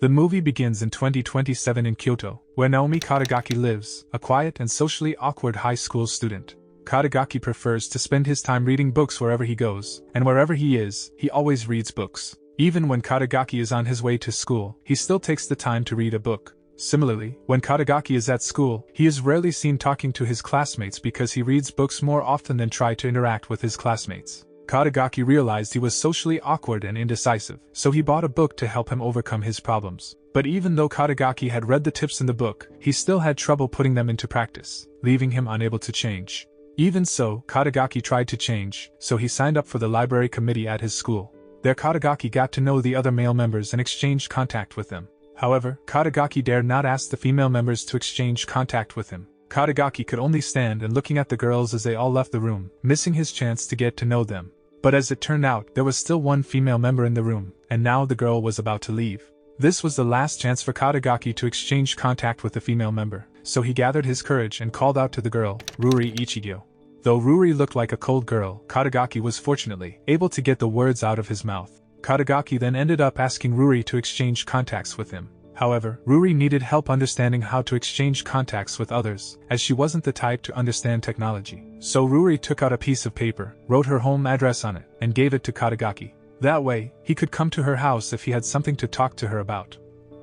The movie begins in 2027 in Kyoto, where Naomi Katagaki lives, a quiet and socially awkward high school student. Katagaki prefers to spend his time reading books wherever he goes, and wherever he is, he always reads books. Even when Katagaki is on his way to school, he still takes the time to read a book. Similarly, when Katagaki is at school, he is rarely seen talking to his classmates because he reads books more often than try to interact with his classmates. Katagaki realized he was socially awkward and indecisive, so he bought a book to help him overcome his problems. But even though Katagaki had read the tips in the book, he still had trouble putting them into practice, leaving him unable to change. Even so, Katagaki tried to change, so he signed up for the library committee at his school. There Katagaki got to know the other male members and exchanged contact with them. However, Katagaki dared not ask the female members to exchange contact with him. Katagaki could only stand and looking at the girls as they all left the room, missing his chance to get to know them. But as it turned out, there was still one female member in the room, and now the girl was about to leave. This was the last chance for Katagaki to exchange contact with the female member, so he gathered his courage and called out to the girl, Ruri Ichigyo. Though Ruri looked like a cold girl, Katagaki was fortunately able to get the words out of his mouth. Katagaki then ended up asking Ruri to exchange contacts with him. However, Ruri needed help understanding how to exchange contacts with others, as she wasn't the type to understand technology. So Ruri took out a piece of paper, wrote her home address on it, and gave it to Katagaki. That way, he could come to her house if he had something to talk to her about.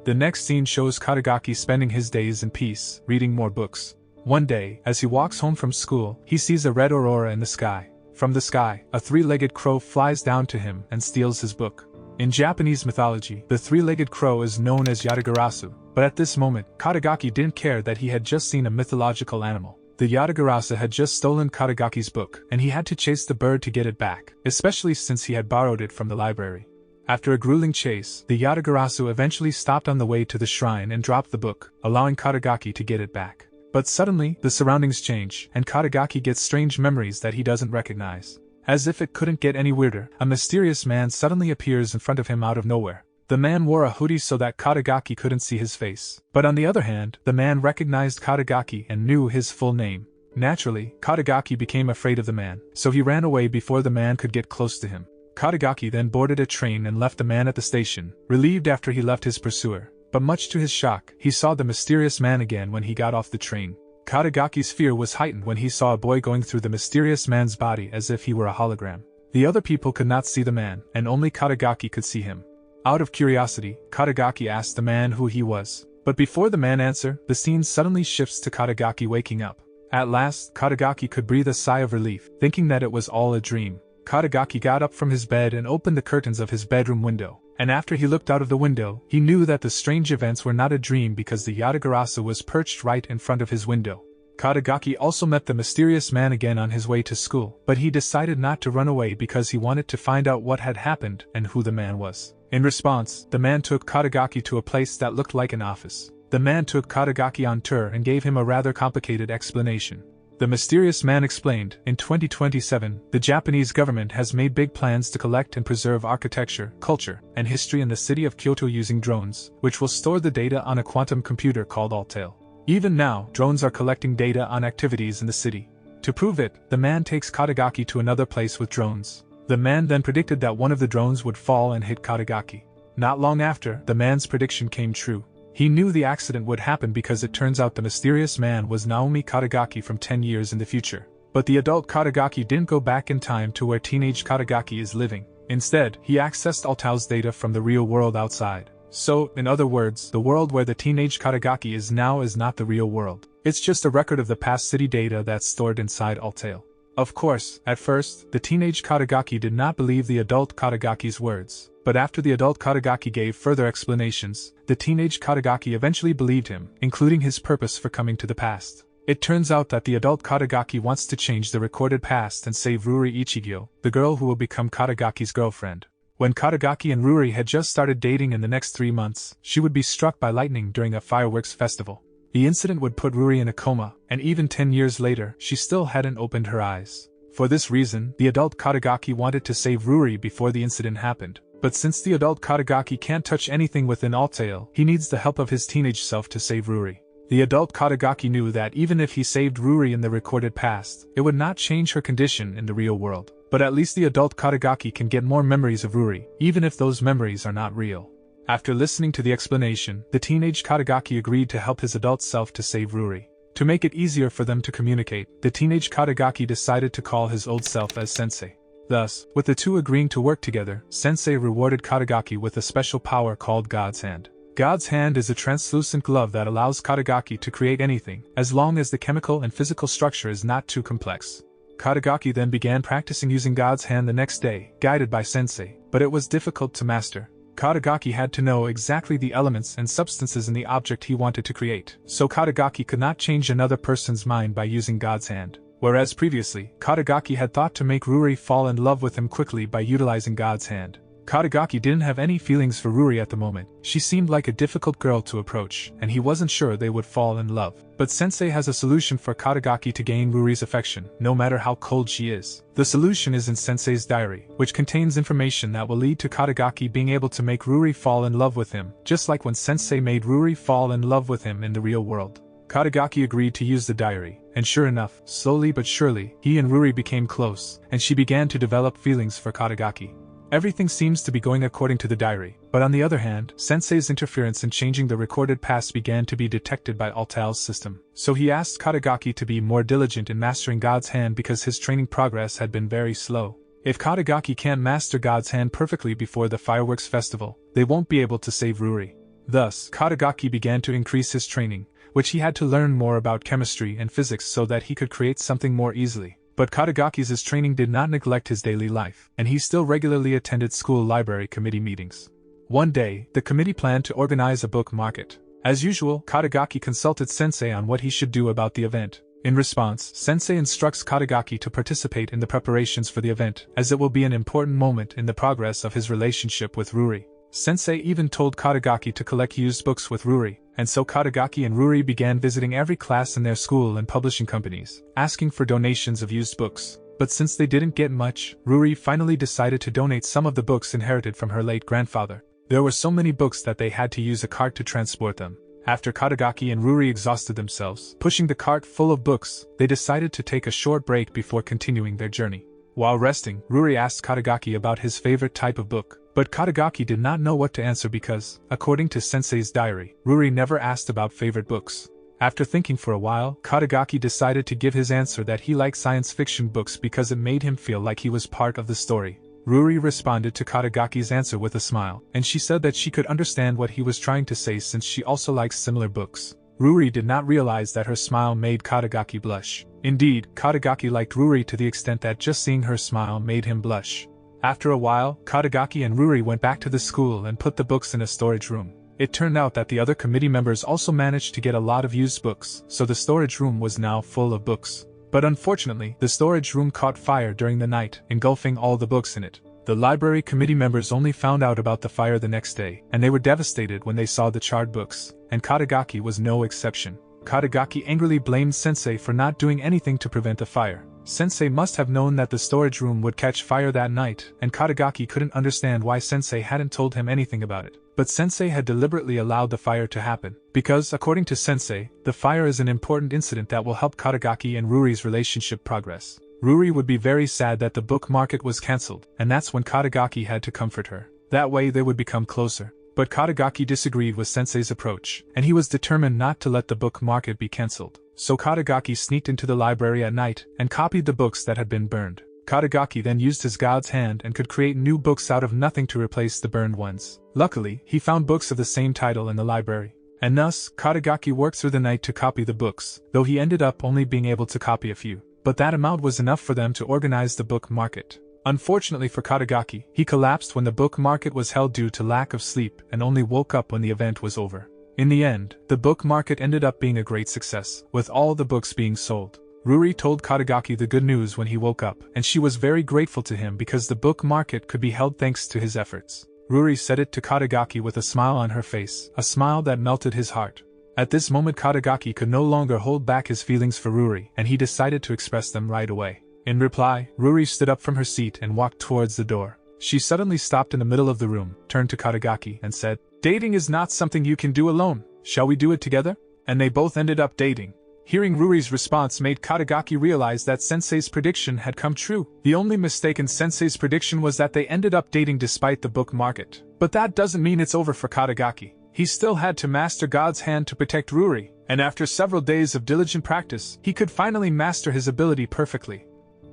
The next scene shows Katagaki spending his days in peace, reading more books. One day, as he walks home from school, he sees a red aurora in the sky. From the sky, a three-legged crow flies down to him and steals his book. In Japanese mythology, the three-legged crow is known as Yatagarasu, but at this moment, Katagaki didn't care that he had just seen a mythological animal. The Yatagarasu had just stolen Katagaki's book, and he had to chase the bird to get it back, especially since he had borrowed it from the library. After a grueling chase, the Yatagarasu eventually stopped on the way to the shrine and dropped the book, allowing Katagaki to get it back. But suddenly, the surroundings change, and Katagaki gets strange memories that he doesn't recognize. As if it couldn't get any weirder, a mysterious man suddenly appears in front of him out of nowhere. The man wore a hoodie so that Katagaki couldn't see his face. But on the other hand, the man recognized Katagaki and knew his full name. Naturally, Katagaki became afraid of the man, so he ran away before the man could get close to him. Katagaki then boarded a train and left the man at the station, relieved after he left his pursuer. But much to his shock, he saw the mysterious man again when he got off the train. Katagaki's fear was heightened when he saw a boy going through the mysterious man's body as if he were a hologram. The other people could not see the man, and only Katagaki could see him. Out of curiosity, Katagaki asked the man who he was. But before the man answered, the scene suddenly shifts to Katagaki waking up. At last, Katagaki could breathe a sigh of relief, thinking that it was all a dream. Katagaki got up from his bed and opened the curtains of his bedroom window. And after he looked out of the window, he knew that the strange events were not a dream because the Yatagarasu was perched right in front of his window. Katagaki also met the mysterious man again on his way to school, but he decided not to run away because he wanted to find out what had happened and who the man was. In response, the man took Katagaki to a place that looked like an office. The man took Katagaki on tour and gave him a rather complicated explanation. The mysterious man explained, in 2027, the Japanese government has made big plans to collect and preserve architecture, culture, and history in the city of Kyoto using drones, which will store the data on a quantum computer called Altair. Even now, drones are collecting data on activities in the city. To prove it, the man takes Katagaki to another place with drones. The man then predicted that one of the drones would fall and hit Katagaki. Not long after, the man's prediction came true. He knew the accident would happen because it turns out the mysterious man was Naomi Katagaki from 10 years in the future. But the adult Katagaki didn't go back in time to where teenage Katagaki is living. Instead, he accessed Altao's data from the real world outside. So, in other words, the world where the teenage Katagaki is now is not the real world. It's just a record of the past city data that's stored inside Altair. Of course, at first, the teenage Katagaki did not believe the adult Katagaki's words. But after the adult Katagaki gave further explanations, the teenage Katagaki eventually believed him, including his purpose for coming to the past. It turns out that the adult Katagaki wants to change the recorded past and save Ruri Ichigyo, the girl who will become Katagaki's girlfriend. When Katagaki and Ruri had just started dating in the next 3 months, she would be struck by lightning during a fireworks festival. The incident would put Ruri in a coma, and even 10 years later, she still hadn't opened her eyes. For this reason, the adult Katagaki wanted to save Ruri before the incident happened. But since the adult Katagaki can't touch anything within Altair, he needs the help of his teenage self to save Ruri. The adult Katagaki knew that even if he saved Ruri in the recorded past, it would not change her condition in the real world. But at least the adult Katagaki can get more memories of Ruri, even if those memories are not real. After listening to the explanation, the teenage Katagaki agreed to help his adult self to save Ruri. To make it easier for them to communicate, the teenage Katagaki decided to call his old self as Sensei. Thus, with the two agreeing to work together, Sensei rewarded Katagaki with a special power called God's Hand. God's Hand is a translucent glove that allows Katagaki to create anything, as long as the chemical and physical structure is not too complex. Katagaki then began practicing using God's Hand the next day, guided by Sensei, but it was difficult to master. Katagaki had to know exactly the elements and substances in the object he wanted to create, so Katagaki could not change another person's mind by using God's Hand. Whereas previously, Katagaki had thought to make Ruri fall in love with him quickly by utilizing God's Hand. Katagaki didn't have any feelings for Ruri at the moment. She seemed like a difficult girl to approach, and he wasn't sure they would fall in love. But Sensei has a solution for Katagaki to gain Ruri's affection, no matter how cold she is. The solution is in Sensei's diary, which contains information that will lead to Katagaki being able to make Ruri fall in love with him, just like when Sensei made Ruri fall in love with him in the real world. Katagaki agreed to use the diary, and sure enough, slowly but surely, he and Ruri became close, and she began to develop feelings for Katagaki. Everything seems to be going according to the diary, but on the other hand, Sensei's interference in changing the recorded past began to be detected by Altal's system. So he asked Katagaki to be more diligent in mastering God's Hand because his training progress had been very slow. If Katagaki can't master God's Hand perfectly before the fireworks festival, they won't be able to save Ruri. Thus, Katagaki began to increase his training, which he had to learn more about chemistry and physics so that he could create something more easily. But Katagaki's training did not neglect his daily life, and he still regularly attended school library committee meetings. One day, the committee planned to organize a book market. As usual, Katagaki consulted Sensei on what he should do about the event. In response, Sensei instructs Katagaki to participate in the preparations for the event, as it will be an important moment in the progress of his relationship with Ruri. Sensei even told Katagaki to collect used books with Ruri, and so Katagaki and Ruri began visiting every class in their school and publishing companies, asking for donations of used books. But since they didn't get much, Ruri finally decided to donate some of the books inherited from her late grandfather. There were so many books that they had to use a cart to transport them. After Katagaki and Ruri exhausted themselves, pushing the cart full of books, they decided to take a short break before continuing their journey. While resting, Ruri asked Katagaki about his favorite type of book. But Katagaki did not know what to answer because, according to Sensei's diary, Ruri never asked about favorite books. After thinking for a while, Katagaki decided to give his answer that he liked science fiction books because it made him feel like he was part of the story. Ruri responded to Katagaki's answer with a smile, and she said that she could understand what he was trying to say since she also likes similar books. Ruri did not realize that her smile made Katagaki blush. Indeed, Katagaki liked Ruri to the extent that just seeing her smile made him blush. After a while, Katagaki and Ruri went back to the school and put the books in a storage room. It turned out that the other committee members also managed to get a lot of used books, so the storage room was now full of books. But unfortunately, the storage room caught fire during the night, engulfing all the books in it. The library committee members only found out about the fire the next day, and they were devastated when they saw the charred books, and Katagaki was no exception. Katagaki angrily blamed Sensei for not doing anything to prevent the fire. Sensei must have known that the storage room would catch fire that night, and Katagaki couldn't understand why Sensei hadn't told him anything about it. But Sensei had deliberately allowed the fire to happen, because, according to Sensei, the fire is an important incident that will help Katagaki and Ruri's relationship progress. Ruri would be very sad that the book market was cancelled, and that's when Katagaki had to comfort her. That way they would become closer. But Katagaki disagreed with Sensei's approach, and he was determined not to let the book market be cancelled. So Katagaki sneaked into the library at night and copied the books that had been burned. Katagaki then used his God's Hand and could create new books out of nothing to replace the burned ones. Luckily, he found books of the same title in the library. And thus, Katagaki worked through the night to copy the books, though he ended up only being able to copy a few. But that amount was enough for them to organize the book market. Unfortunately for Katagaki, he collapsed when the book market was held due to lack of sleep and only woke up when the event was over. In the end, the book market ended up being a great success, with all the books being sold. Ruri told Katagaki the good news when he woke up, and she was very grateful to him because the book market could be held thanks to his efforts. Ruri said it to Katagaki with a smile on her face, a smile that melted his heart. At this moment Katagaki could no longer hold back his feelings for Ruri, and he decided to express them right away. In reply, Ruri stood up from her seat and walked towards the door. She suddenly stopped in the middle of the room, turned to Katagaki, and said, "Dating is not something you can do alone. Shall we do it together?" And they both ended up dating. Hearing Ruri's response made Katagaki realize that Sensei's prediction had come true. The only mistake in Sensei's prediction was that they ended up dating despite the book market. But that doesn't mean it's over for Katagaki. He still had to master God's hand to protect Ruri, and after several days of diligent practice, he could finally master his ability perfectly.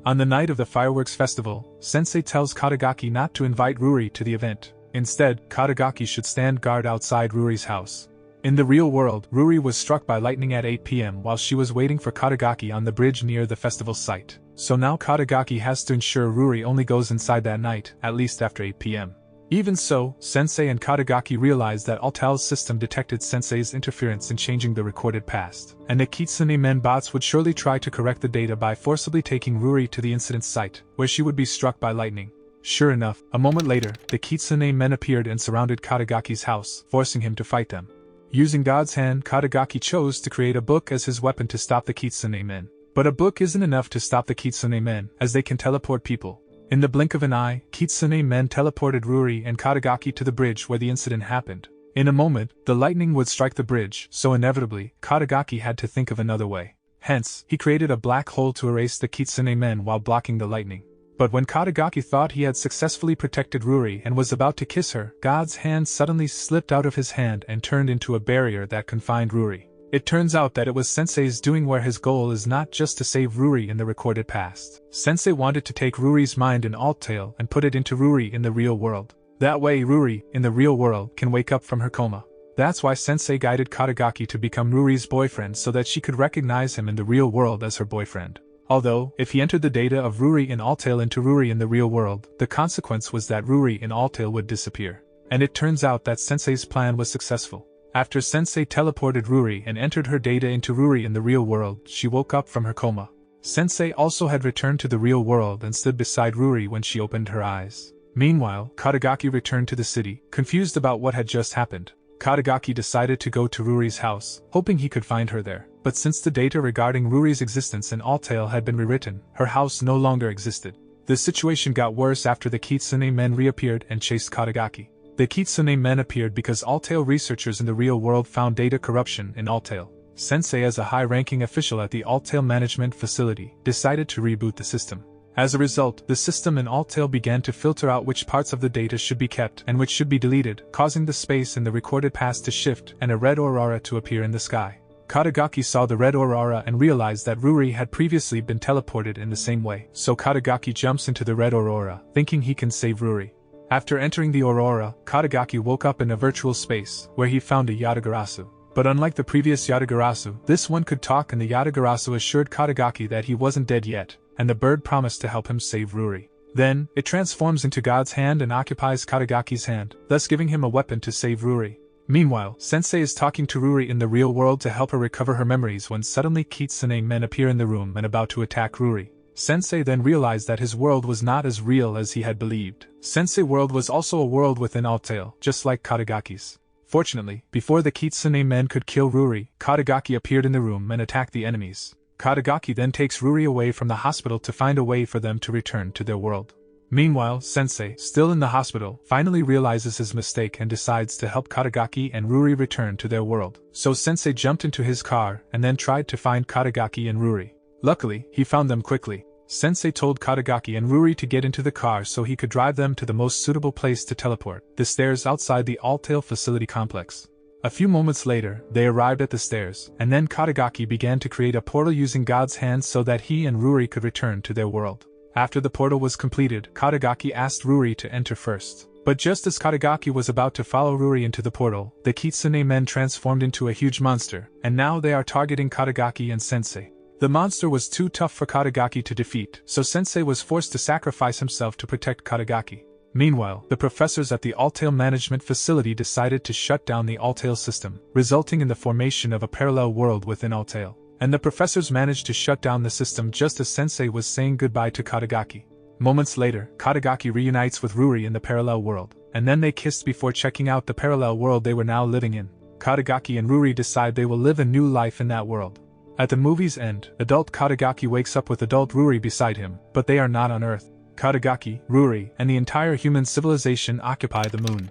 On the night of the fireworks festival, Sensei tells Katagaki not to invite Ruri to the event. Instead, Katagaki should stand guard outside Ruri's house. In the real world, Ruri was struck by lightning at 8 p.m. while she was waiting for Katagaki on the bridge near the festival site. So now Katagaki has to ensure Ruri only goes inside that night, at least after 8 p.m. Even so, Sensei and Katagaki realized that Altal's system detected Sensei's interference in changing the recorded past, and the Kitsune Men bots would surely try to correct the data by forcibly taking Ruri to the incident site, where she would be struck by lightning. Sure enough, a moment later, the Kitsune Men appeared and surrounded Katagaki's house, forcing him to fight them. Using God's hand, Katagaki chose to create a book as his weapon to stop the Kitsune Men. But a book isn't enough to stop the Kitsune Men, as they can teleport people. In the blink of an eye, Kitsune Men teleported Ruri and Katagaki to the bridge where the incident happened. In a moment, the lightning would strike the bridge, so inevitably, Katagaki had to think of another way. Hence, he created a black hole to erase the Kitsune Men while blocking the lightning. But when Katagaki thought he had successfully protected Ruri and was about to kiss her, God's hand suddenly slipped out of his hand and turned into a barrier that confined Ruri. It turns out that it was Sensei's doing, where his goal is not just to save Ruri in the recorded past. Sensei wanted to take Ruri's mind in Altail and put it into Ruri in the real world. That way Ruri, in the real world, can wake up from her coma. That's why Sensei guided Katagaki to become Ruri's boyfriend so that she could recognize him in the real world as her boyfriend. Although, if he entered the data of Ruri in Altail into Ruri in the real world, the consequence was that Ruri in Altail would disappear. And it turns out that Sensei's plan was successful. After Sensei teleported Ruri and entered her data into Ruri in the real world, she woke up from her coma. Sensei also had returned to the real world and stood beside Ruri when she opened her eyes. Meanwhile, Katagaki returned to the city, confused about what had just happened. Katagaki decided to go to Ruri's house, hoping he could find her there. But since the data regarding Ruri's existence in Altail had been rewritten, her house no longer existed. The situation got worse after the Kitsune Men reappeared and chased Katagaki. The Kitsune Men appeared because Altail researchers in the real world found data corruption in Altail. Sensei, as a high-ranking official at the Altail management facility, decided to reboot the system. As a result, the system in Altail began to filter out which parts of the data should be kept and which should be deleted, causing the space in the recorded past to shift and a red aurora to appear in the sky. Katagaki saw the red aurora and realized that Ruri had previously been teleported in the same way, so Katagaki jumps into the red aurora, thinking he can save Ruri. After entering the aurora, Katagaki woke up in a virtual space, where he found a Yatagarasu. But unlike the previous Yatagarasu, this one could talk, and the Yatagarasu assured Katagaki that he wasn't dead yet, and the bird promised to help him save Ruri. Then, it transforms into God's hand and occupies Katagaki's hand, thus giving him a weapon to save Ruri. Meanwhile, Sensei is talking to Ruri in the real world to help her recover her memories when suddenly Kitsune Men appear in the room and about to attack Ruri. Sensei then realized that his world was not as real as he had believed. Sensei's world was also a world within Altail, just like Katagaki's. Fortunately, before the Kitsune Men could kill Ruri, Katagaki appeared in the room and attacked the enemies. Katagaki then takes Ruri away from the hospital to find a way for them to return to their world. Meanwhile, Sensei, still in the hospital, finally realizes his mistake and decides to help Katagaki and Ruri return to their world. So Sensei jumped into his car and then tried to find Katagaki and Ruri. Luckily, he found them quickly. Sensei told Katagaki and Ruri to get into the car so he could drive them to the most suitable place to teleport, the stairs outside the Altail facility complex. A few moments later, they arrived at the stairs, and then Katagaki began to create a portal using God's hand so that he and Ruri could return to their world. After the portal was completed, Katagaki asked Ruri to enter first. But just as Katagaki was about to follow Ruri into the portal, the Kitsune Men transformed into a huge monster, and now they are targeting Katagaki and Sensei. The monster was too tough for Katagaki to defeat, so Sensei was forced to sacrifice himself to protect Katagaki. Meanwhile, the professors at the Altail management facility decided to shut down the Altail system, resulting in the formation of a parallel world within Altail. And the professors managed to shut down the system just as Sensei was saying goodbye to Katagaki. Moments later, Katagaki reunites with Ruri in the parallel world, and then they kissed before checking out the parallel world they were now living in. Katagaki and Ruri decide they will live a new life in that world. At the movie's end, adult Katagaki wakes up with adult Ruri beside him, but they are not on Earth. Katagaki, Ruri, and the entire human civilization occupy the moon.